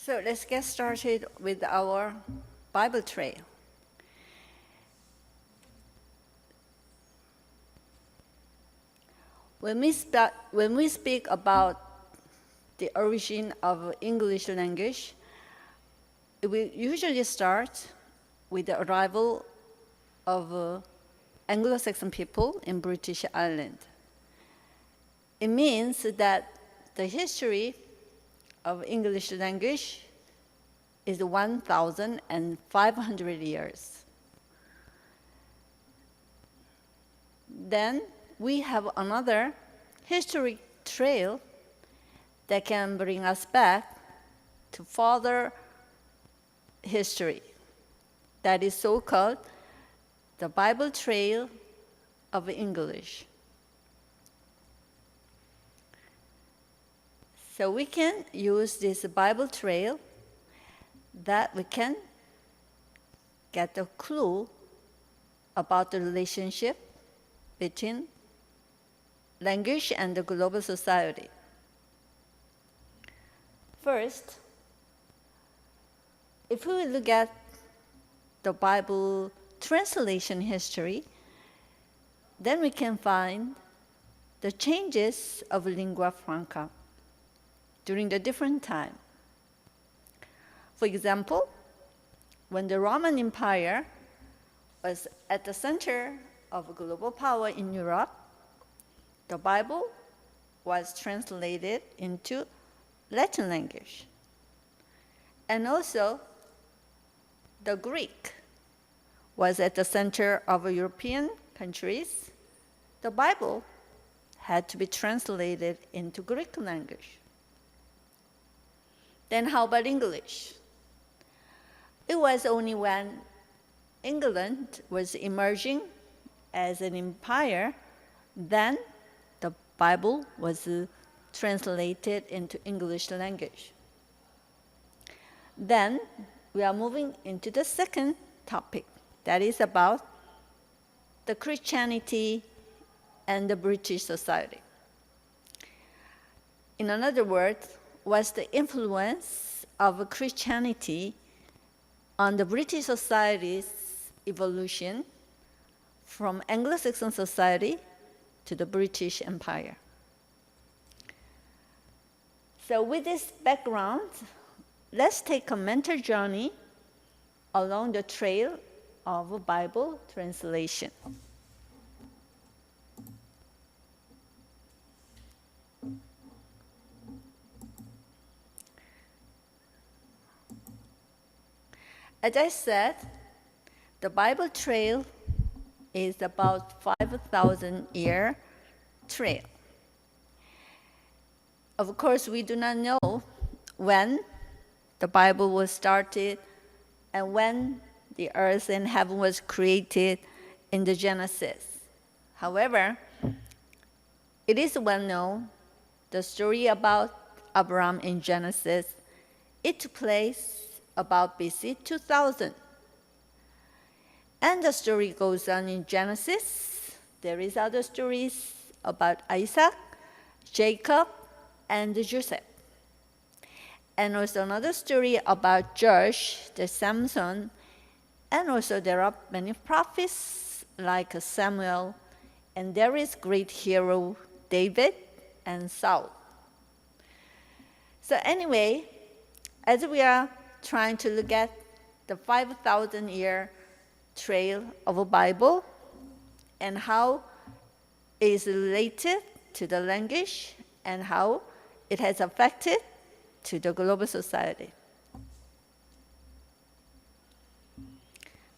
So let's get started with our Bible trail. When we speak about the origin of English language, we usually start with the arrival of Anglo-Saxon people in British Ireland. It means that the history of English language is 1,500 years. Then we have another historic trail that can bring us back to further history. That is so-called the Bible Trail of English. So we can use this Bible trail that we can get a clue about the relationship between language and the global society. First, if we look at the Bible translation history, then we can find the changes of lingua franca during the different time. For example, when the Roman Empire was at the center of global power in Europe, the Bible was translated into Latin language. And also, the Greek was at the center of European countries. The Bible had to be translated into Greek language. Then how about English? It was only when England was emerging as an empire, then the Bible was translated into English language. Then we are moving into the second topic, that is about the Christianity and the British society. In other words, was the influence of Christianity on the British society's evolution from Anglo-Saxon society to the British Empire. So with this background, let's take a mental journey along the trail of Bible translation. As I said, the Bible trail is about 5,000-year trail. Of course, we do not know when the Bible was started and when the earth and heaven was created in the Genesis. However, it is well known, the story about Abraham in Genesis, it took place about BC 2000. And the story goes on in Genesis. There is other stories about Isaac, Jacob, and Joseph. And also another story about Josh, the Samson, and also there are many prophets like Samuel, and there is great hero David and Saul. So anyway, as we are trying to look at the 5,000-year trail of a Bible and how it is related to the language and how it has affected to the global society.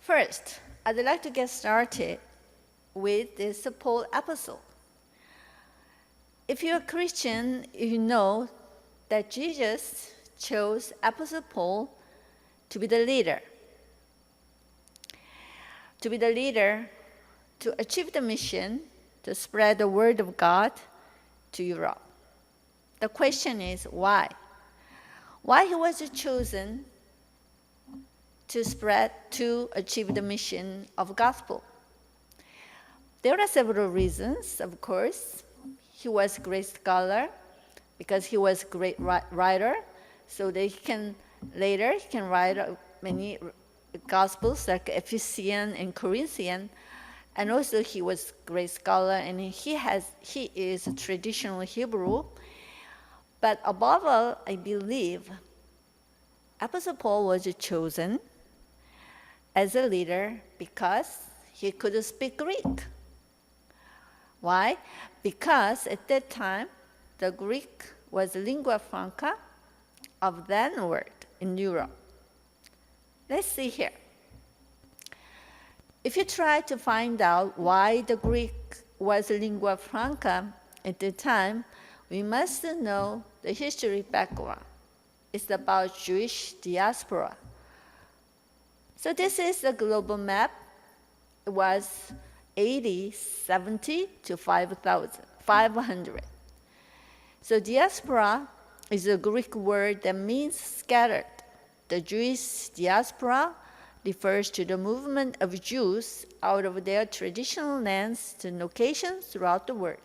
First, I'd like to get started with this Paul episode. If you're a Christian, you know that Jesus chose Apostle Paul to be the leader. To be the leader to achieve the mission to spread the word of God to Europe. The question is why? Why he was chosen to achieve the mission of gospel? There are several reasons, of course. He was a great scholar because he was a great writer, so that he can later he can write many Gospels like Ephesians and Corinthians. And also he was a great scholar, and he is a traditional Hebrew. But above all, I believe Apostle Paul was chosen as a leader because he could speak Greek. Why? Because at that time, the Greek was lingua franca of that world in Europe. Let's see here. If you try to find out why the Greek was lingua franca at the time, we must know the history background. It's about Jewish diaspora. So this is the global map. It was AD 70 to 500. So diaspora is a Greek word that means scattered. The Jewish diaspora refers to the movement of Jews out of their traditional lands to locations throughout the world.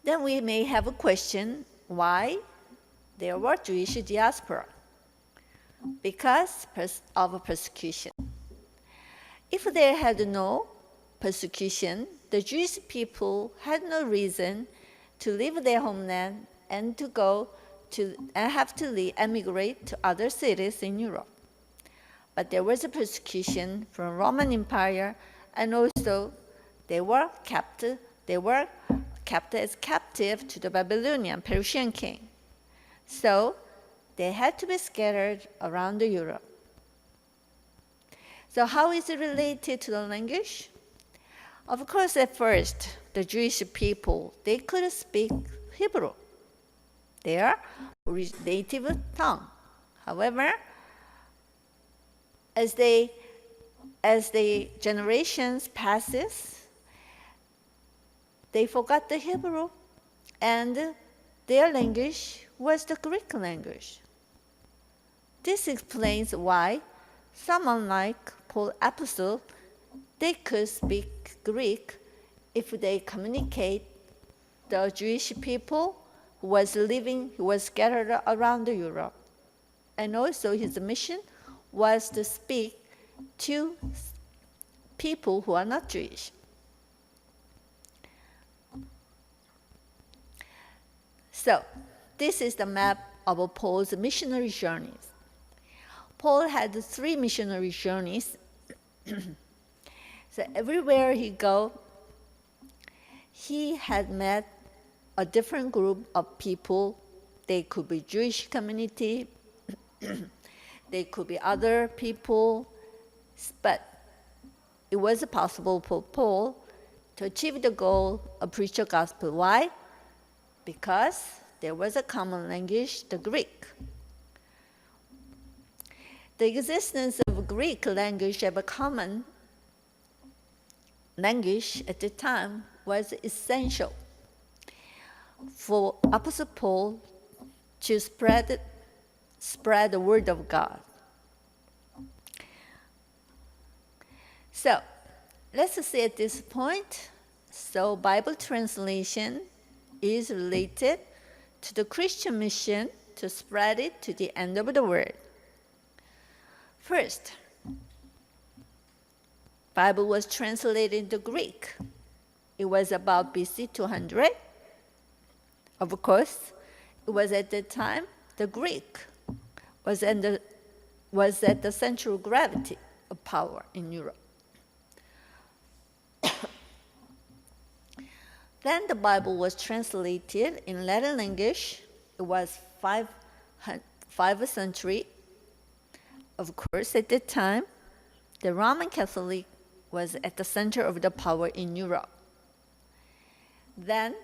Then we may have a question, why there were Jewish diaspora? Because of persecution. If they had no persecution, the Jewish people had no reason to leave their homeland and have to emigrate to other cities in Europe. But there was a persecution from Roman Empire, and also they were kept as captive to the Babylonian, Persian king. So they had to be scattered around Europe. So how is it related to the language? Of course, at first, the Jewish people, they could speak Hebrew, their native tongue. However, as the generations passes, they forgot the Hebrew, and their language was the Greek language. This explains why someone like Paul Apostle, they could speak Greek if they communicate the Jewish people who was scattered around Europe. And also his mission was to speak to people who are not Jewish. So this is the map of Paul's missionary journeys. Paul had 3 missionary journeys. So everywhere he go, he had met a different group of people. They could be Jewish community, they could be other people, but it was possible for Paul to achieve the goal of preach the gospel. Why? Because there was a common language, the Greek. The existence of Greek language as a common language at the time was essential for Apostle Paul to spread the word of God. So let's see at this point. So Bible translation is related to the Christian mission to spread it to the end of the world. First, Bible was translated into Greek. It was about BC 200. Of course, it was at that time the Greek was at the central gravity of power in Europe. Then the Bible was translated in Latin language. It was 5th century. Of course, at that time, the Roman Catholic was at the center of the power in Europe. Then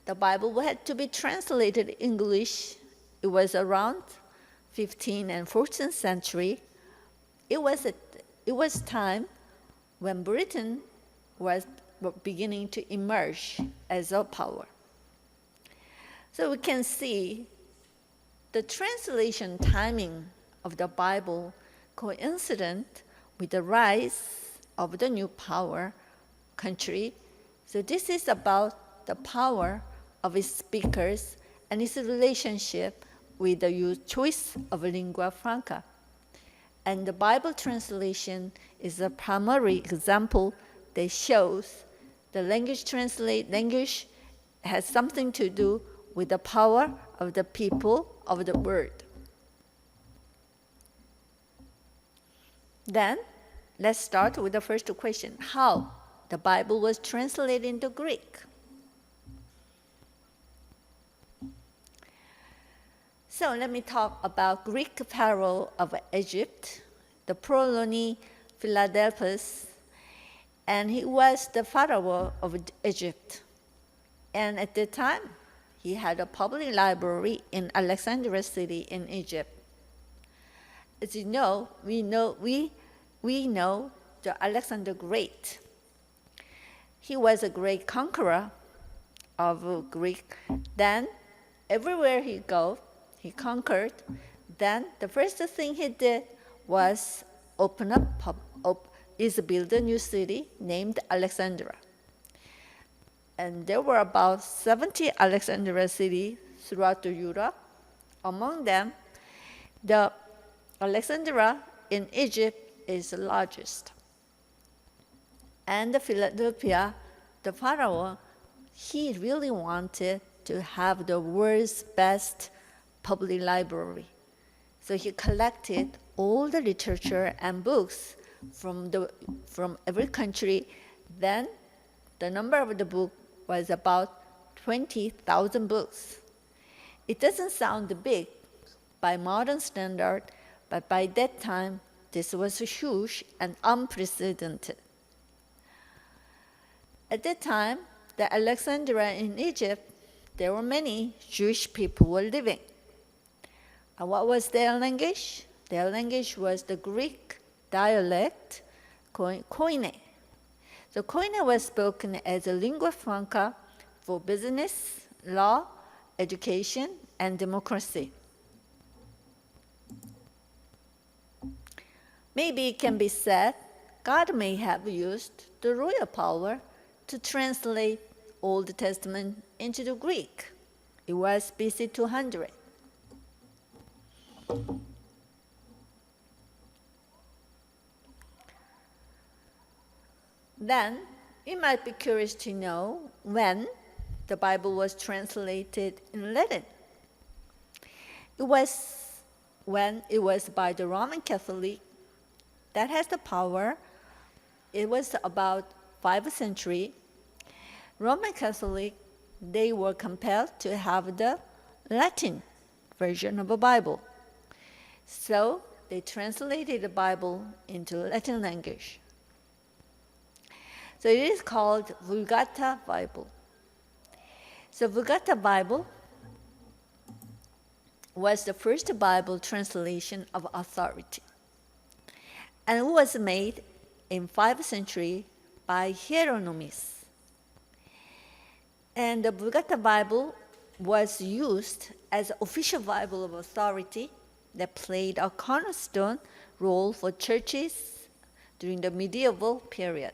the Bible had to be translated in English. It was around 15th and 14th century. It was time when Britain was beginning to emerge as a power. So we can see the translation timing of the Bible coincident with the rise of the new power country. So this is about the power of its speakers and its relationship with the choice of lingua franca. And the Bible translation is a primary example that shows the language has something to do with the power of the people of the word. Then, let's start with the first question, how the Bible was translated into Greek. So let me talk about Greek pharaoh of Egypt, the Prolony Philadelphus, and he was the pharaoh of Egypt. And at that time, he had a public library in Alexandria city in Egypt. As you know, we know the Alexander Great. He was a great conqueror of Greek. Then, everywhere he go, he conquered. Then, the first thing he did was build a new city named Alexandria. And there were about 70 Alexandria cities throughout Europe. Among them, the Alexandria in Egypt is the largest. And the Philadelphia, the pharaoh, he really wanted to have the world's best public library. So he collected all the literature and books from every country. Then the number of the book was about 20,000 books. It doesn't sound big by modern standard, but by that time, this was huge and unprecedented. At that time, the Alexandria in Egypt, there were many Jewish people were living. And what was their language? Their language was the Greek dialect, Koine. So Koine was spoken as a lingua franca for business, law, education, and democracy. Maybe it can be said God may have used the royal power to translate Old Testament into the Greek. It was BC 200. Then, you might be curious to know when the Bible was translated in Latin. It was when it was by the Roman Catholic that has the power. It was about 5th century. Roman Catholic, they were compelled to have the Latin version of the Bible. So they translated the Bible into Latin language. So it is called Vulgata Bible. So Vulgata Bible was the first Bible translation of authority. And it was made in 5th century by Hieronymus. And the Vulgata Bible was used as an official Bible of authority that played a cornerstone role for churches during the medieval period.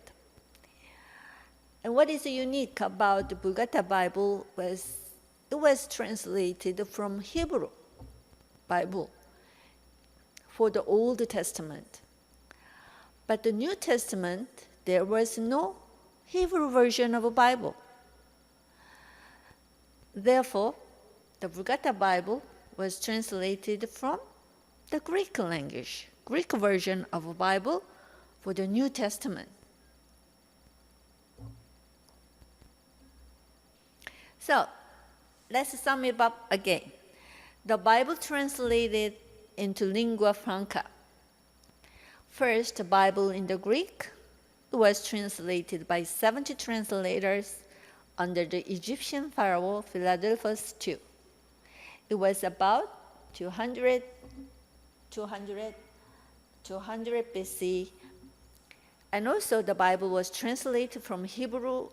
And what is unique about the Vulgata Bible was it was translated from Hebrew Bible for the Old Testament. But the New Testament, there was no Hebrew version of a Bible. Therefore, the Vulgata Bible was translated from the Greek language, Greek version of a Bible for the New Testament. So, let's sum it up again. The Bible translated into lingua franca. First, the Bible in the Greek was translated by 70 translators under the Egyptian pharaoh Philadelphus II. It was about 200 BC. And also the Bible was translated from Hebrew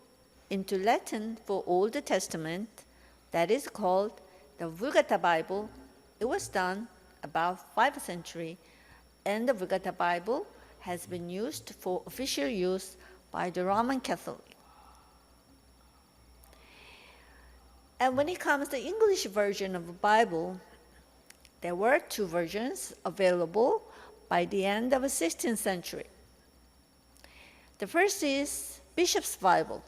into Latin for Old Testament. That is called the Vulgata Bible. It was done about 5th century, and the Vulgata Bible has been used for official use by the Roman Catholic. And when it comes to the English version of the Bible, there were two versions available by the end of the 16th century. The first is Bishop's Bible.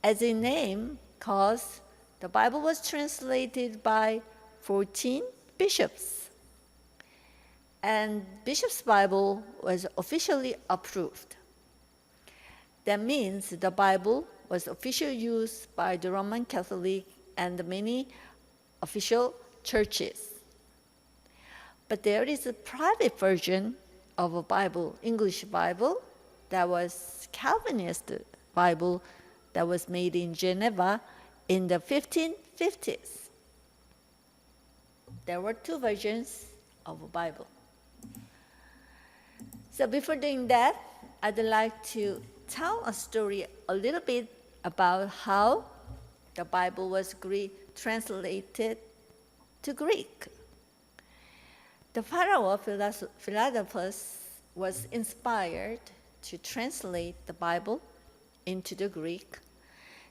As a name, because the Bible was translated by 14 bishops. And Bishop's Bible was officially approved. That means the Bible was officially used by the Roman Catholic and many official churches. But there is a private version of a Bible, English Bible, that was Calvinist Bible that was made in Geneva in the 1550s. There were two versions of a Bible. So before doing that, I'd like to tell a story a little bit about how the Bible was translated to Greek. The Pharaoh Philadelphus was inspired to translate the Bible into the Greek.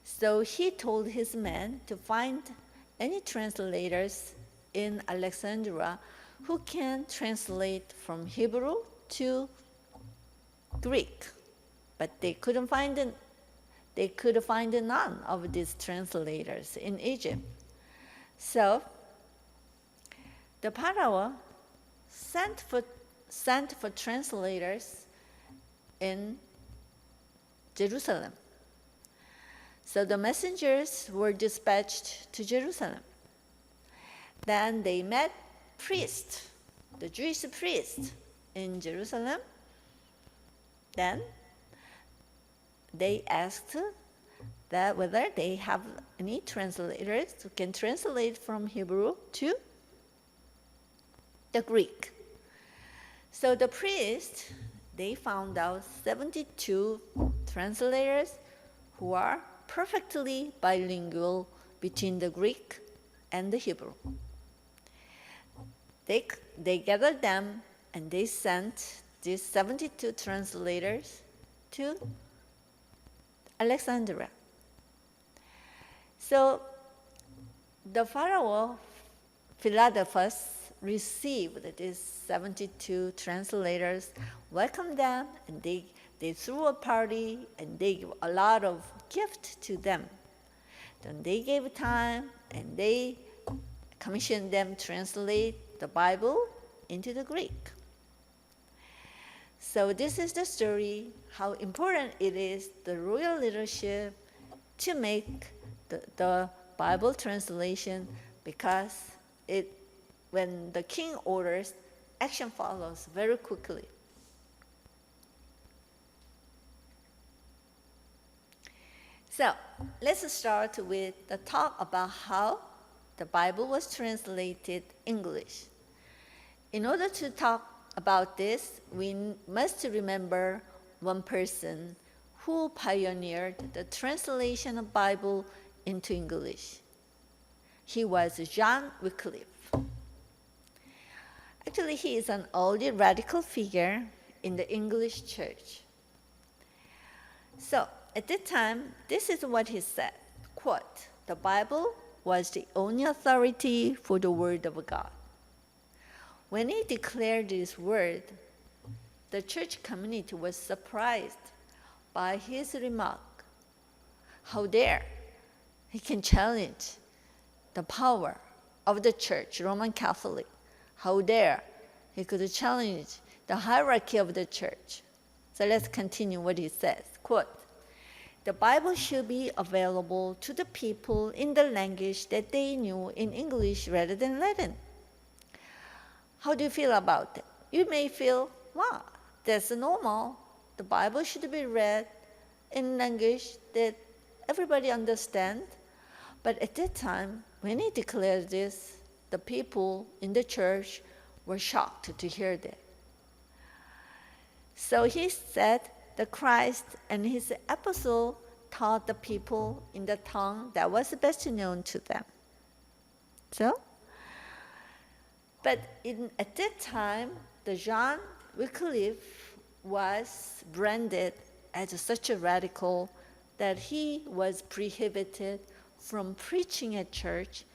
So he told his men to find any translators in Alexandria who can translate from Hebrew to Greek. But they couldn't find none of these translators in Egypt. So the Pharaoh sent for translators in Jerusalem. So the messengers were dispatched to Jerusalem. Then they met priests, the Jewish priests in Jerusalem. Then they asked that whether they have any translators who can translate from Hebrew to the Greek. So the priests, they found out 72 translators who are perfectly bilingual between the Greek and the Hebrew. They gathered them and they sent these 72 translators to Alexandria. So the Pharaoh Philadelphus received these 72 translators, welcomed them, and they threw a party and they gave a lot of gifts to them. Then they gave time and they commissioned them to translate the Bible into the Greek. So this is the story, how important it is, the royal leadership, to make the Bible translation, because when the king orders, action follows very quickly. So let's start with the talk about how the Bible was translated English. In order to talk about this, we must remember one person who pioneered the translation of Bible into English. He was John Wycliffe. Actually, he is an early radical figure in the English church. So at that time, this is what he said, quote, "The Bible was the only authority for the word of God." When he declared this word, the church community was surprised by his remark. How dare he can challenge the power of the church, Roman Catholic. How dare he could challenge the hierarchy of the church. So let's continue what he says. Quote, "The Bible should be available to the people in the language that they knew in English rather than Latin." How do you feel about that? You may feel, wow, that's normal. The Bible should be read in language that everybody understands. But at that time, when he declared this, the people in the church were shocked to hear that. So he said that Christ and his apostle taught the people in the tongue that was best known to them. But at that time, the John Wycliffe was branded as such a radical that he was prohibited from preaching at church,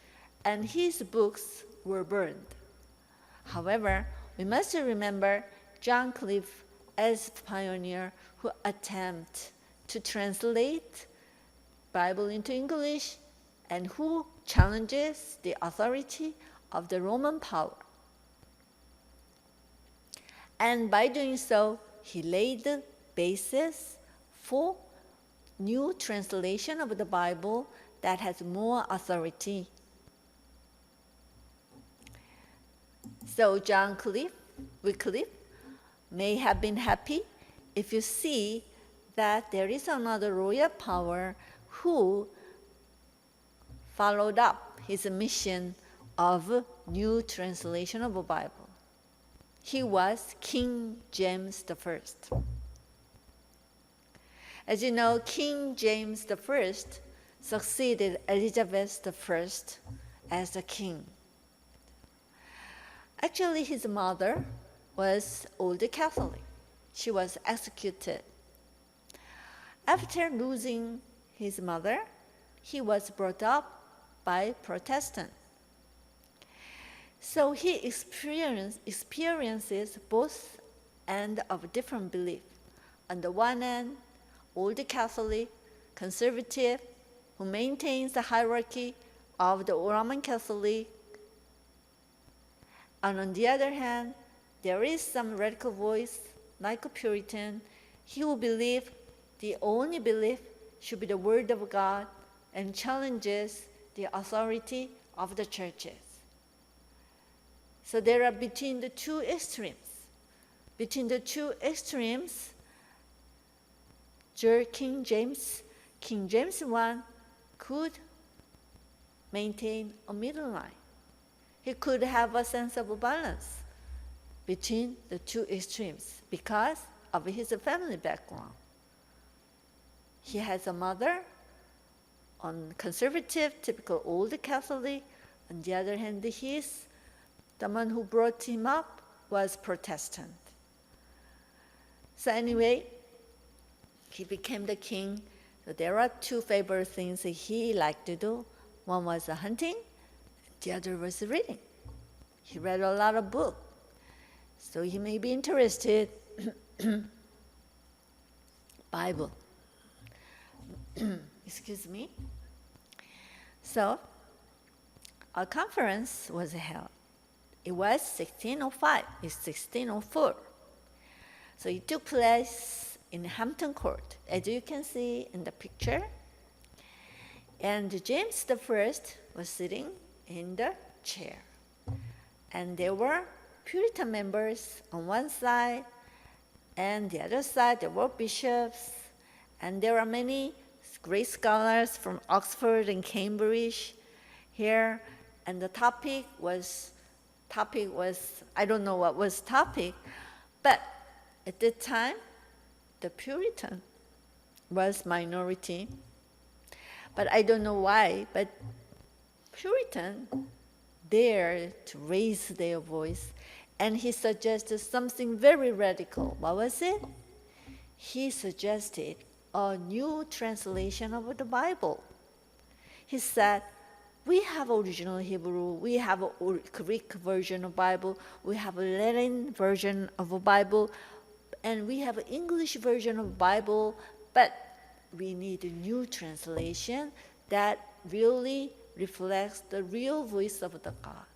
and his books were burned. However, we must remember John Cliff as the pioneer who attempted to translate Bible into English and who challenges the authority of the Roman power. And by doing so, he laid the basis for new translation of the Bible that has more authority. So John Wycliffe may have been happy if you see that there is another royal power who followed up his mission of new translation of the Bible. He was King James I. As you know, King James I succeeded Elizabeth I as the king. Actually, his mother was Old Catholic. She was executed. After losing his mother, he was brought up by Protestant. So he experiences both ends of different belief. On the one hand, Old Catholic, conservative, who maintains the hierarchy of the Roman Catholic. And on the other hand, there is some radical voice, like a Puritan. He will believe the only belief should be the Word of God and challenges the authority of the churches. So there are between the two extremes. Between the two extremes, King James I could maintain a middle line. He could have a sense of balance between the two extremes because of his family background. He has a mother on conservative, typical Old Catholic. On the other hand, the man who brought him up was Protestant. So anyway, he became the king. So there are two favorite things he liked to do. One was hunting, the other was reading. He read a lot of books, so he may be interested. Bible. Excuse me. So a conference was held. It was 1605. It's 1604. So it took place in Hampton Court, as you can see in the picture. And James I was sitting in the chair. And there were Puritan members on one side, and the other side there were bishops, and there are many great scholars from Oxford and Cambridge here. And the topic was, I don't know what was topic, but at that time, the Puritan was minority. But I don't know why, but Puritan dared to raise their voice, and he suggested something very radical. What was it? He suggested a new translation of the Bible. He said, we have original Hebrew, we have a Greek version of Bible, we have a Latin version of a Bible, and we have an English version of Bible, but we need a new translation that really reflects the real voice of the God.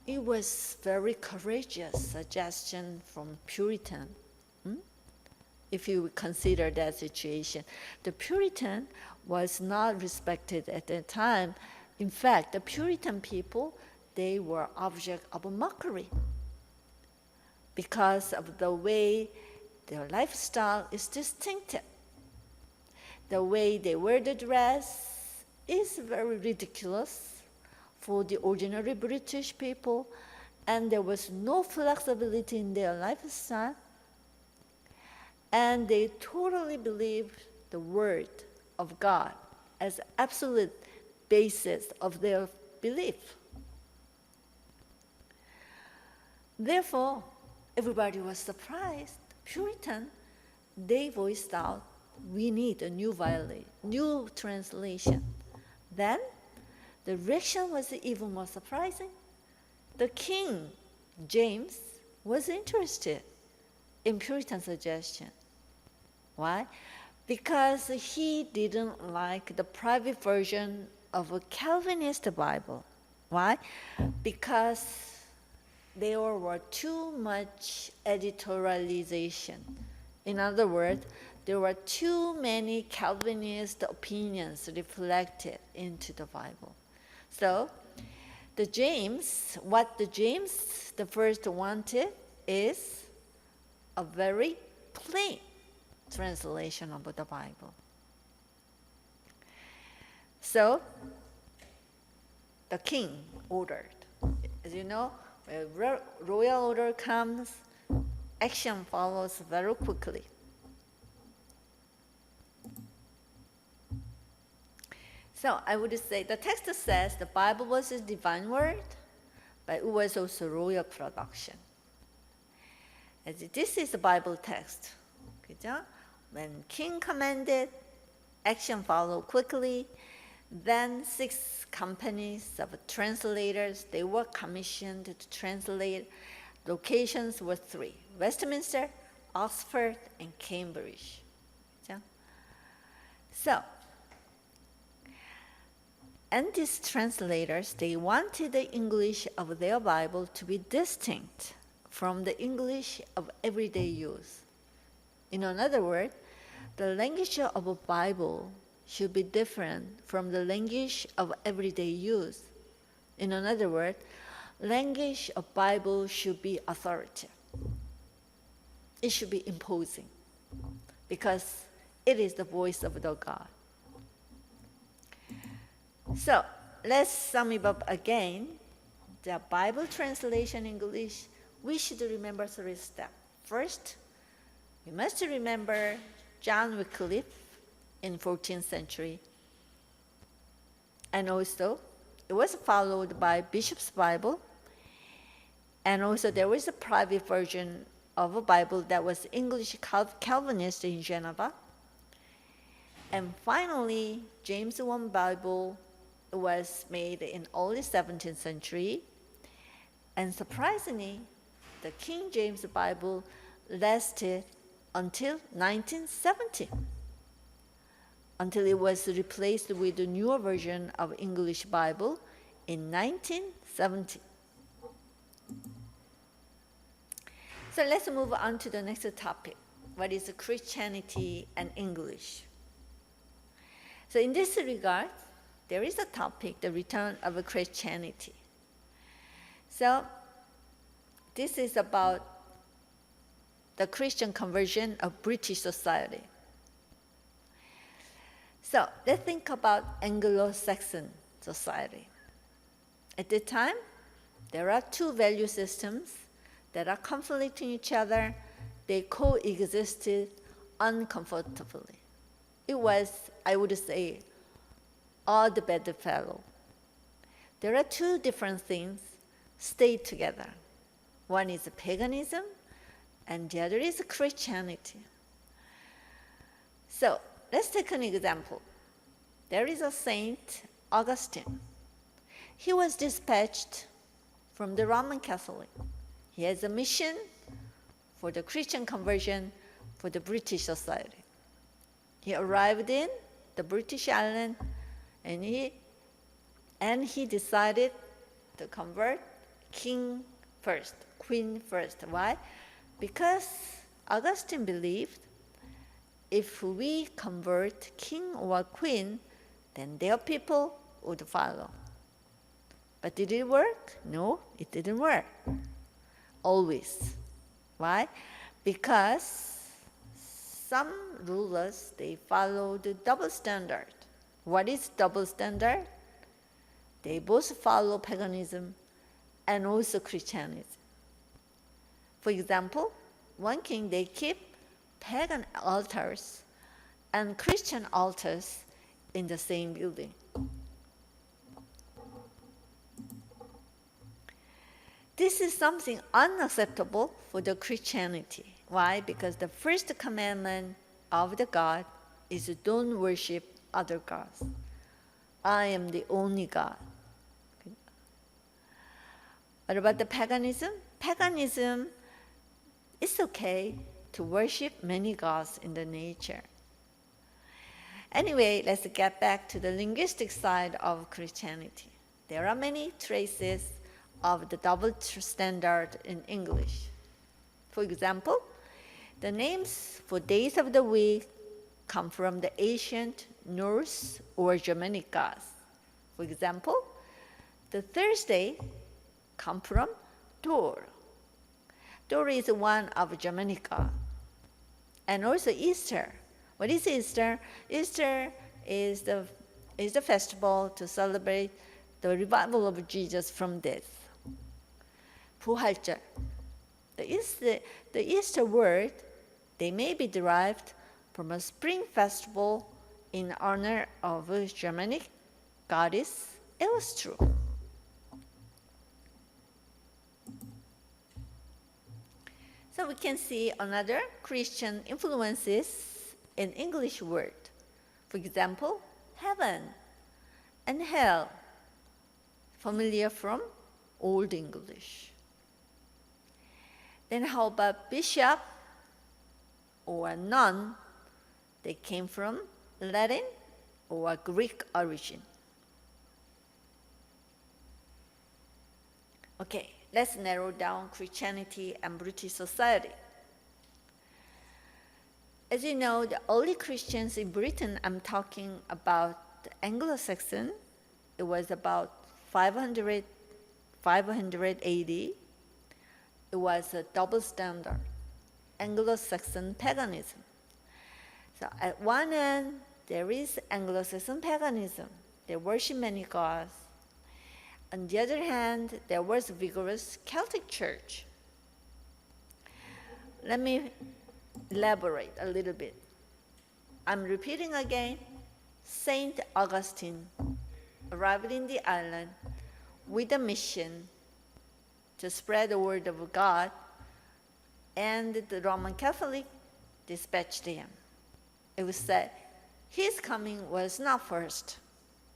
It was very courageous suggestion from Puritan. If you consider that situation. The Puritan was not respected at that time. In fact, the Puritan people, they were object of mockery because of the way their lifestyle is distinctive. The way they wear the dress is very ridiculous for the ordinary British people, and there was no flexibility in their lifestyle. And they totally believed the word of God as absolute basis of their belief. Therefore, everybody was surprised. Puritan, they voiced out, we need a new translation. Then the reaction was even more surprising. The king, James, was interested in Puritan suggestion. Why? Because he didn't like the private version of a Calvinist Bible. Why? Because there were too much editorialization. In other words, there were too many Calvinist opinions reflected into the Bible. So, what the James the first wanted is a very plain translation of the Bible. So, the king ordered. As you know, when royal order comes, action follows very quickly. So I would say the text says the Bible was a divine word, but it was also royal production. As this is a Bible text. 그죠? When king commanded, action followed quickly. Then 6 companies of translators, they were commissioned to translate. Locations were 3, Westminster, Oxford, and Cambridge. 그죠? So, and these translators, they wanted the English of their Bible to be distinct from the English of everyday use. In other words, the language of a Bible should be different from the language of everyday use. In other words, language of Bible should be authoritative. It should be imposing because it is the voice of the God. So let's sum it up again. The Bible translation English, we should remember 3 steps. First, we must remember John Wycliffe in 14th century. And also, it was followed by Bishop's Bible. And also, there was a private version of a Bible that was English Calvinist in Geneva. And finally, James I Bible was made in early 17th century. And surprisingly, the King James Bible lasted until 1970, until it was replaced with the newer version of English Bible in 1970. So let's move on to the next topic. What is Christianity and English? So in this regard, there is a topic, the return of Christianity. So this is about the Christian conversion of British society. So let's think about Anglo-Saxon society. At the time, there are 2 value systems that are conflicting each other. They coexisted uncomfortably. It was, I would say, odd bedfellow. There are 2 different things stayed together. One is paganism, and the other is Christianity. So let's take an example. There is a Saint Augustine. He was dispatched from the Roman Catholic. He has a mission for the Christian conversion for the British society. He arrived in the British island, and he decided to convert king first, queen first. Why? Because Augustine believed if we convert king or queen, then their people would follow. But did it work? No, it didn't work. Always. Why? Because some rulers, they followed the double standard. What is double standard? They both follow paganism and also Christianity. For example, one king, they keep pagan altars and Christian altars in the same building. This is something unacceptable for the Christianity. Why? Because the first commandment of the God is don't worship other gods. I am the only God. What about the paganism? Paganism, it's okay to worship many gods in the nature. Anyway, let's get back to the linguistic side of Christianity. There are many traces of the double standard in English. For example, the names for days of the week come from the ancient Norse or Germanic gods. For example, the Thursday comes from Thor. Thor is one of Germanic gods. And also Easter. What is Easter? Easter is the festival to celebrate the revival of Jesus from death. 부활절. The Easter word, they may be derived from a spring festival in honor of a Germanic goddess. It was true. So we can see another Christian influences in English word. For example, heaven and hell, familiar from Old English. Then how about bishop or nun? They came from Latin or Greek origin. Okay, let's narrow down Christianity and British society. As you know, the early Christians in Britain, I'm talking about the Anglo-Saxon. It was about 500 AD. It was a double standard, Anglo-Saxon paganism. So at one end, there is Anglo-Saxon paganism. They worship many gods. On the other hand, there was vigorous Celtic church. Let me elaborate a little bit. I'm repeating again. Saint Augustine arrived in the island with a mission to spread the word of God, and the Roman Catholic dispatched him. It was said his coming was not first.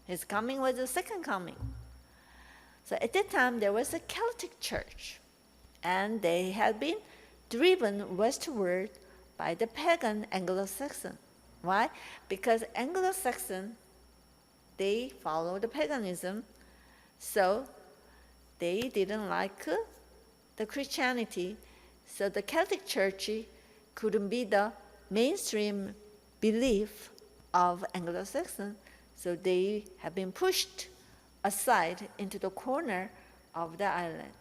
His coming was the second coming. So at that time, there was a Celtic church, and they had been driven westward by the pagan Anglo-Saxon. Why? Because Anglo-Saxon, they follow the paganism, so they didn't like the Christianity. So the Celtic church couldn't be the mainstream belief of Anglo-Saxon, so they have been pushed aside into the corner of the island.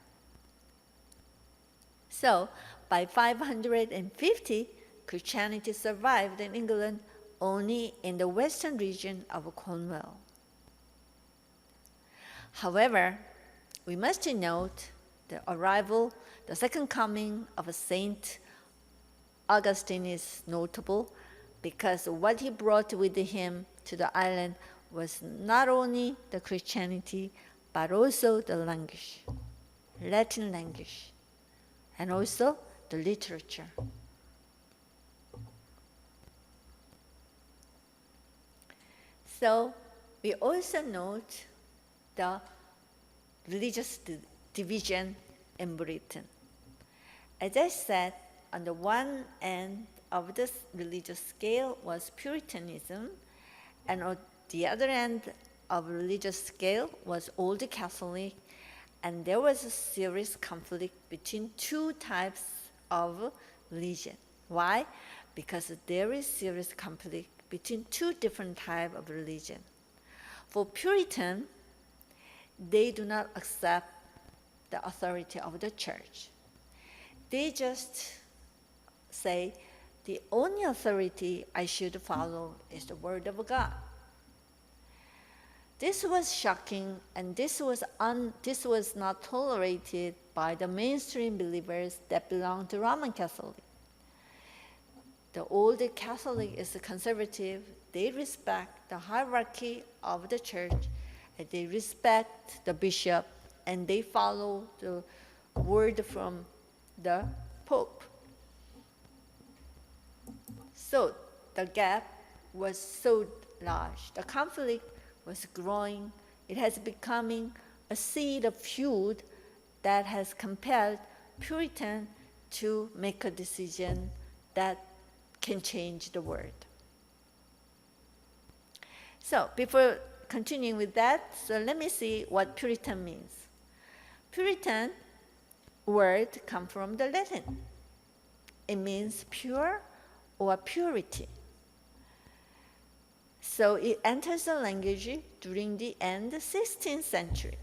So by 550, Christianity survived in England only in the western region of Cornwall. However, we must note the second coming of Saint Augustine is notable because what he brought with him to the island was not only the Christianity, but also the language, Latin language, and also the literature. So we also note the religious division in Britain. As I said, on the one end of this religious scale was Puritanism, and on the other end of religious scale was Old Catholic, and there was a serious conflict between two types of religion. Why? Because there is serious conflict between two different types of religion. For Puritan, they do not accept the authority of the church. They just say, the only authority I should follow is the word of God. This was shocking, and this was not tolerated by the mainstream believers that belong to Roman Catholic. The Old Catholic is conservative. They respect the hierarchy of the church, and they respect the bishop, and they follow the word from the Pope. So the gap was so large. The conflict was growing. It has becoming a seed of feud that has compelled Puritan to make a decision that can change the world. So before continuing with that, so let me see what Puritan means. Puritan word comes from the Latin. It means pure or purity. So it enters the language during the end of the 16th century.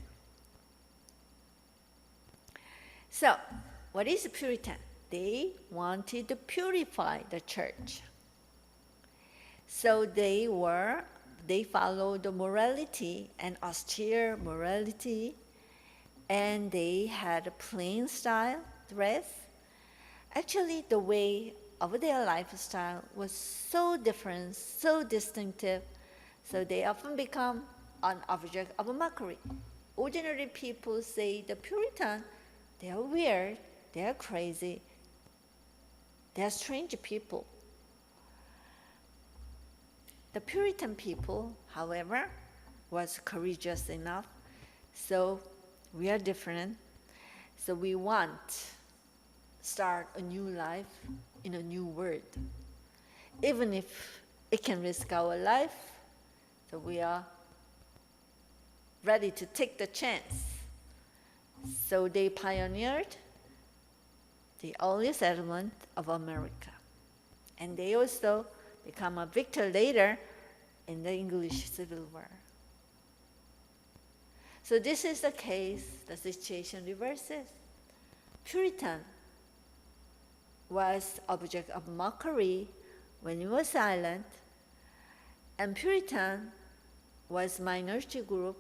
So what is Puritan? They wanted to purify the church. So they followed the morality and austere morality, and they had a plain style dress. Actually, the way of their lifestyle was so different, so distinctive, so they often become an object of mockery. Ordinary people say the Puritan, they are weird, they are crazy, they are strange people. The Puritan people, however, was courageous enough, so we are different. So we want to start a new life in a new world. Even if it can risk our life, so we are ready to take the chance. So they pioneered the early settlement of America. And they also become a victor later in the English Civil War. So this is the case, the situation reverses. Puritan was object of mockery when he was silent, and Puritan was minority group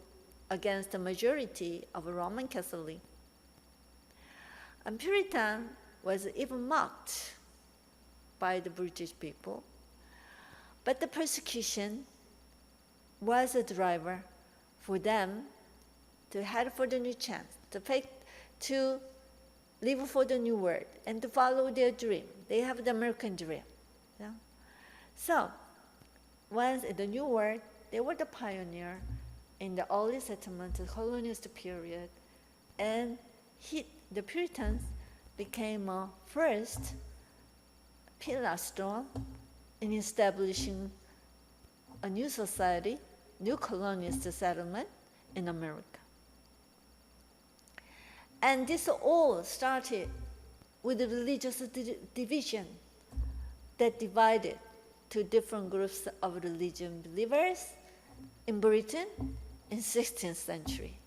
against the majority of Roman Catholic. And Puritan was even mocked by the British people, but the persecution was a driver for them to head for the new chance, to live for the new world, and to follow their dream. They have the American dream. Yeah? So, once in the new world, they were the pioneer in the early settlement, the colonialist period, and the Puritans became a first pillar stone in establishing a new society, new colonialist settlement in America. And this all started with the religious division that divided two different groups of religion believers in Britain in 16th century.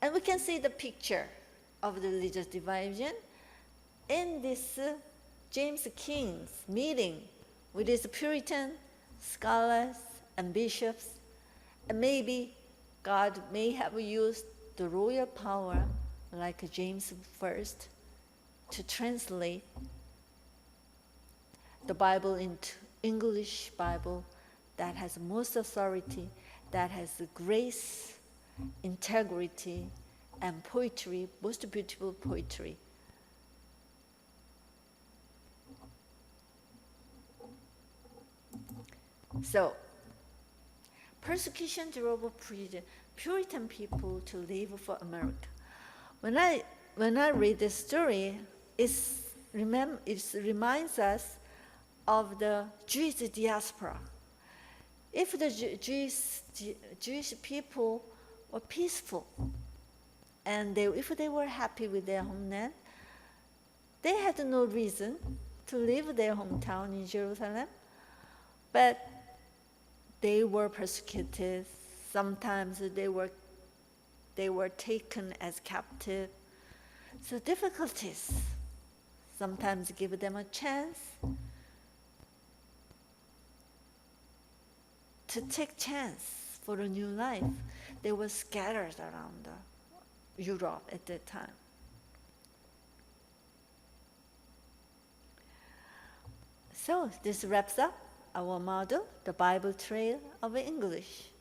And we can see the picture of the religious division in this James King's meeting with his Puritan scholars and bishops, and maybe God may have used the royal power like James I to translate the Bible into English Bible that has most authority, that has grace, integrity, and poetry, most beautiful poetry. So, persecution drove Puritan people to leave for America. When I read this story, it reminds us of the Jewish diaspora. If the Jewish people were peaceful, and if they were happy with their homeland, they had no reason to leave their hometown in Jerusalem, but they were persecuted. Sometimes they were taken as captive. So difficulties sometimes give them a chance to take chance for a new life. They were scattered around Europe at that time. So this wraps up our model, the Bible Trail of English.